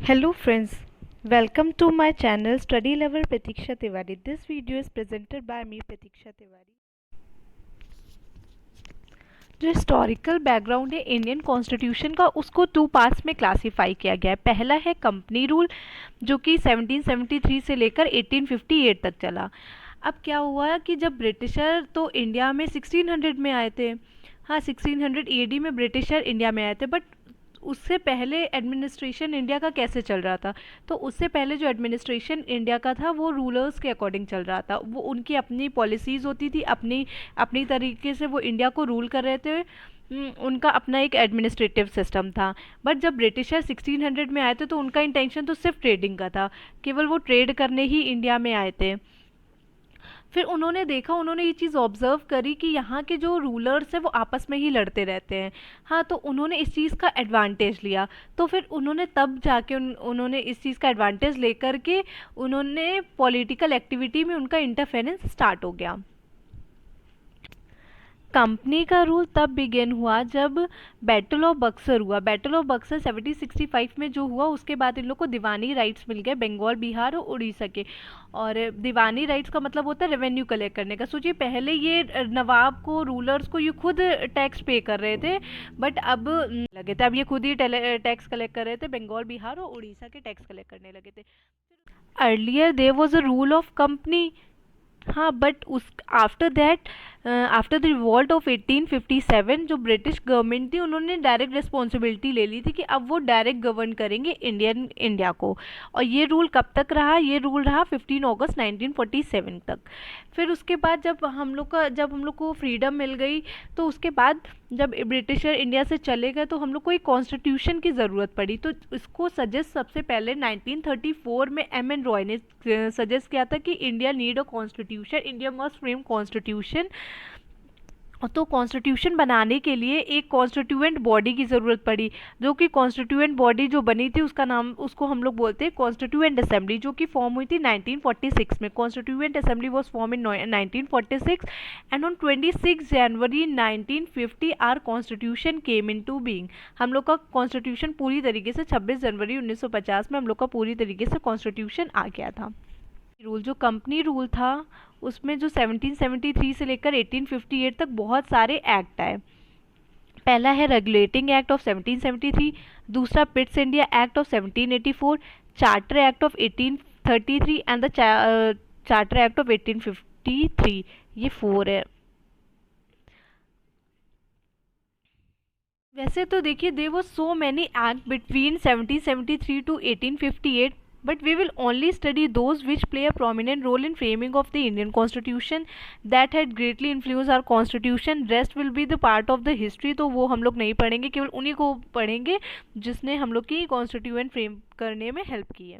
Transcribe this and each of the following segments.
Hello friends, welcome to my channel Study Lover Pratiksha Tiwari. This video is presented by me Pratiksha Tiwari. जो historical background है Indian constitution का उसको two parts में classify किया गया है। पहला है कंपनी रूल जो कि 1773 से लेकर 1858 तक चला। अब क्या हुआ कि जब ब्रिटिशर तो इंडिया में 1600 में आए थे, हाँ 1600 एडी में ब्रिटिशर इंडिया में आए थे, बट उससे पहले एडमिनिस्ट्रेशन इंडिया का कैसे चल रहा था? तो उससे पहले जो एडमिनिस्ट्रेशन इंडिया का था वो रूलर्स के अकॉर्डिंग चल रहा था। वो उनकी अपनी पॉलिसीज़ होती थी, अपनी अपनी तरीके से वो इंडिया को रूल कर रहे थे। उनका अपना एक एडमिनिस्ट्रेटिव सिस्टम था। बट जब ब्रिटिशर 1600 में आए थे तो उनका इंटेंशन तो सिर्फ ट्रेडिंग का था, केवल वो ट्रेड करने ही इंडिया में आए थे। फिर उन्होंने देखा, उन्होंने ये चीज़ ऑब्ज़र्व करी कि यहाँ के जो रूलर्स हैं वो आपस में ही लड़ते रहते हैं। हाँ, तो उन्होंने इस चीज़ का एडवांटेज लिया। तो फिर उन्होंने तब जाके उन्होंने इस चीज़ का एडवांटेज लेकर के उन्होंने पॉलिटिकल एक्टिविटी में उनका इंटरफेरेंस स्टार्ट हो गया। कंपनी का रूल तब बिगेन हुआ जब बैटल ऑफ बक्सर हुआ। बैटल ऑफ बक्सर 1765 में जो हुआ उसके बाद इन लोग को दीवानी राइट्स मिल गए, बंगाल, बिहार और उड़ीसा के। और दीवानी राइट्स का मतलब होता है रेवेन्यू कलेक्ट करने का। सोचिए पहले ये नवाब को, रूलर्स को ये खुद टैक्स पे कर रहे थे, बट अब लगे थे, अब ये खुद ही टैक्स कलेक्ट कर रहे थे, बंगाल, बिहार और उड़ीसा के टैक्स कलेक्ट करने लगे थे। Earlier there was a rule of company, हाँ, बट उस after that after the revolt of 1857 जो ब्रिटिश गवर्नमेंट थी उन्होंने डायरेक्ट रिस्पॉन्सिबिलिटी ले ली थी कि अब वो डायरेक्ट गवर्न करेंगे इंडिया को। और ये रूल कब तक रहा? ये रूल रहा 15 अगस्त 1947 तक। फिर उसके बाद जब हम लोग को फ्रीडम मिल गई तो उसके बाद जब ब्रिटिशर इंडिया से चले गए तो हम लोग को एक कॉन्स्टिट्यूशन की ज़रूरत पड़ी। तो इसको सजेस्ट सबसे पहले 1934 में एम.एन. रॉय ने सजेस्ट किया था कि India need a constitution, India must frame constitution. तो कॉन्स्टिट्यूशन बनाने के लिए एक कॉन्स्टिट्यूएंट बॉडी की ज़रूरत पड़ी, जो कि कॉन्स्टिट्यूएंट बॉडी जो बनी थी उसका नाम, उसको हम लोग बोलते हैं कॉन्स्टिट्यूएंट असेंबली, जो कि फॉर्म हुई थी 1946 में। Constituent assembly was form in 1946 and on 26 January 1950 our constitution came in to being. हम लोग का कॉन्स्टिट्यूशन पूरी तरीके से 26 जनवरी 1950 में हम लोग का पूरी तरीके से कॉन्स्टिट्यूशन आ गया था। रूल जो कंपनी रूल था उसमें जो 1773 से लेकर 1858 तक बहुत सारे एक्ट आए। पहला है रेगुलेटिंग एक्ट ऑफ 1773, दूसरा Pitt's India act of 1784, charter act of 1833 and the charter act of 1853। ये 4 है। वैसे तो देखिए there were so many act between 1773 to 1858, but we will only study those which play a prominent role in framing of the Indian Constitution that had greatly influenced our Constitution. Rest will be the part of the history, तो वो हम लोग नहीं पढ़ेंगे, केवल उन्हीं को पढ़ेंगे जिसने हम लोग की कॉन्स्टिट्यूएंट फ्रेम करने में हेल्प की है।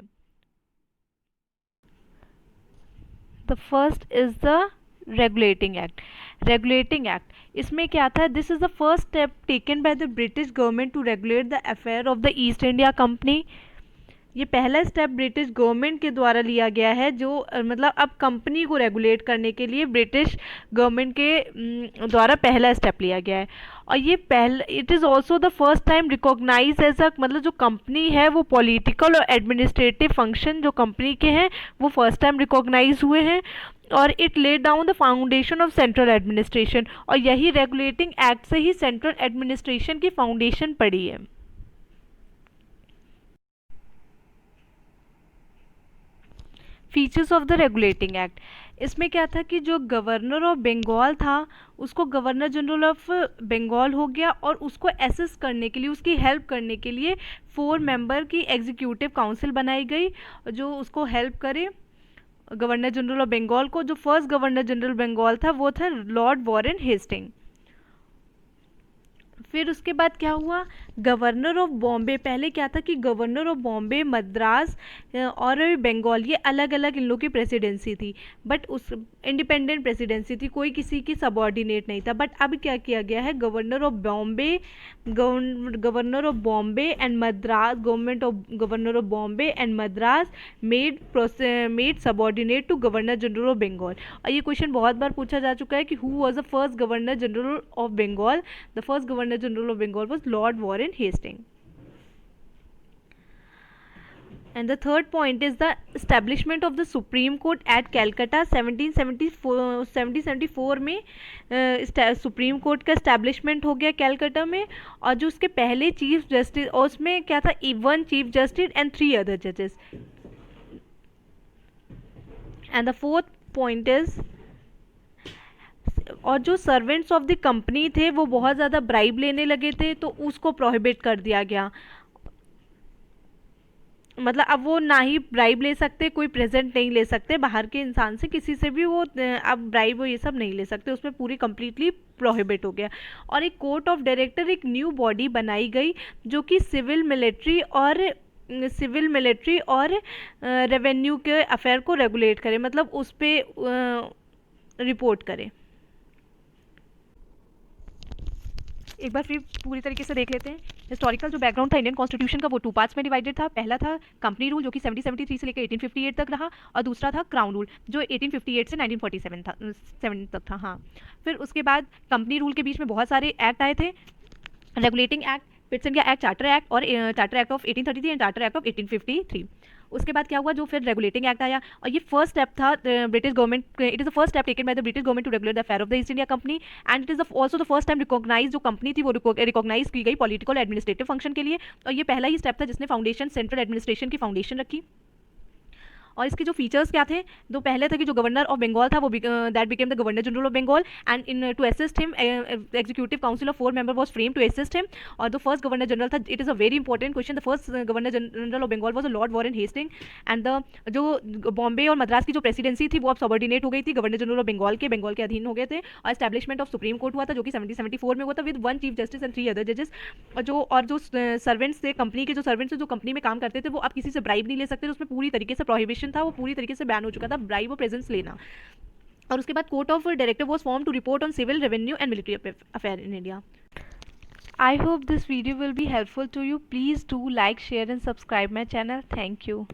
The first is the regulating act. Regulating act इसमें क्या था? This is the first step taken by the British government to regulate the affair of the East India Company. ये पहला स्टेप ब्रिटिश गवर्नमेंट के द्वारा लिया गया है, जो मतलब अब कंपनी को रेगुलेट करने के लिए ब्रिटिश गवर्नमेंट के द्वारा पहला स्टेप लिया गया है। और ये it is also the first time recognise as a, मतलब जो कंपनी है वो पॉलिटिकल और एडमिनिस्ट्रेटिव फंक्शन जो कंपनी के हैं वो फर्स्ट टाइम रिकॉग्नाइज हुए हैं। और it laid down the foundation of central administration, और यही रेगुलेटिंग एक्ट से ही सेंट्रल एडमिनिस्ट्रेशन की फाउंडेशन पड़ी है। Features of the regulating act, इसमें क्या था कि जो गवर्नर ऑफ बंगाल था उसको गवर्नर जनरल ऑफ बंगाल हो गया, और उसको असिस्ट करने के लिए, उसकी हेल्प करने के लिए 4 मेंबर की एग्जीक्यूटिव काउंसिल बनाई गई जो उसको हेल्प करे गवर्नर जनरल ऑफ बंगाल को। जो फर्स्ट गवर्नर जनरल बंगाल था वो था लॉर्ड वॉरेन हेस्टिंग। फिर उसके बाद क्या हुआ? गवर्नर ऑफ बॉम्बे, पहले क्या था कि गवर्नर ऑफ बॉम्बे, मद्रास और बंगाल ये अलग अलग इन लोग की प्रेसिडेंसी थी, बट उस इंडिपेंडेंट प्रेसिडेंसी थी, कोई किसी की सबॉर्डिनेट नहीं था। बट अब क्या किया गया है? Governor of Bombay and Madras, government of governor of Bombay and Madras made subordinate to governor general of Bengal. और ये क्वेश्चन बहुत बार पूछा जा चुका है कि who was the first governor general of Bengal? The first governor general of Bengal was Lord Warren Hastings. And the third point is the establishment of the Supreme Court at Calcutta 1774 में supreme court का establishment हो गया कैलकाटा में, और जो उसके पहले chief justice, और उसमें क्या था, one chief justice and 3 other जजेस. And the fourth point is, और जो सर्वेंट्स ऑफ द कंपनी थे वो बहुत ज़्यादा ब्राइब लेने लगे थे, तो उसको प्रोहिबिट कर दिया गया. मतलब अब वो ना ही ब्राइब ले सकते, कोई प्रेजेंट नहीं ले सकते बाहर के इंसान से, किसी से भी वो अब ब्राइब ये सब नहीं ले सकते, उसमें पूरी कम्प्लीटली प्रोहिबिट हो गया. और एक कोर्ट ऑफ डायरेक्टर, एक न्यू बॉडी बनाई गई जो कि सिविल मिलिट्री और रेवेन्यू के अफेयर को रेगुलेट करे, मतलब उस पर रिपोर्ट करे. एक बार फिर पूरी तरीके से देख लेते हैं. हिस्टोरिकल जो बैकग्राउंड था इंडियन कॉन्स्टिट्यूशन का, वो 2 पार्ट्स में डिवाइडेड था. पहला था कंपनी रूल जो कि 1773 से लेकर 1858 तक रहा, और दूसरा था क्राउन रूल जो 1858 से 1947 था 7 तक था. हाँ, फिर उसके बाद कंपनी रूल के बीच में बहुत सारे एक्ट आए थे, regulating act, Pitt's India act, charter act, और charter act of 1833 and charter act of 1853. उसके बाद क्या हुआ, जो फिर रेगुलेटिंग एक्ट आया, और ये फर्स्ट स्टेप था British government, it is the first step taken by the British government to regulate the affair of the East India Company, and it is also the first time recognise, जो company थी वो recognise की गई political administrative function के लिए. और ये पहला ही स्टेप था जिसने फाउंडेशन, सेंट्रल एडमिनिस्ट्रेशन की फाउंडेशन रखी. और इसके जो फीचर्स क्या थे, तो पहले था कि जो गवर्नर ऑफ बंगाल था वो that became the governor general of Bengal, and in to assist him executive council of 4 member was frame to assist him. और जो फर्स्ट गवर्नर जनरल था, it is a very important question, the first governor general of Bengal was Lord Warren Hasting. And the जो बॉम्बे और मद्रास की जो presidency थी वो अब सबॉर्डिनेट हो गई थी गवर्नर जनरल ऑफ बंगाल के अधीन हो गए थे. और एस्टैब्लिशमेंट ऑफ सुप्रीम कोर्ट हुआ था जो कि 1774 में हुआ था, with 1 chief justice and 3 other जजेस. और जो सर्वेंट्स थे, कंपनी के जो सर्वेंट्स जो कंपनी में काम करते थे, वो अब किसी से ब्राइब नहीं ले सकते, तो उसमें पूरी तरीके से प्रोहिबिशन था, वो पूरी तरीके से बैन हो चुका था ब्राइब और प्रेजेंस लेना. और उसके बाद court of director was form to report on civil, revenue and military affair in India. I hope this video will be helpful to you. Please do like, share and subscribe my channel. Thank you.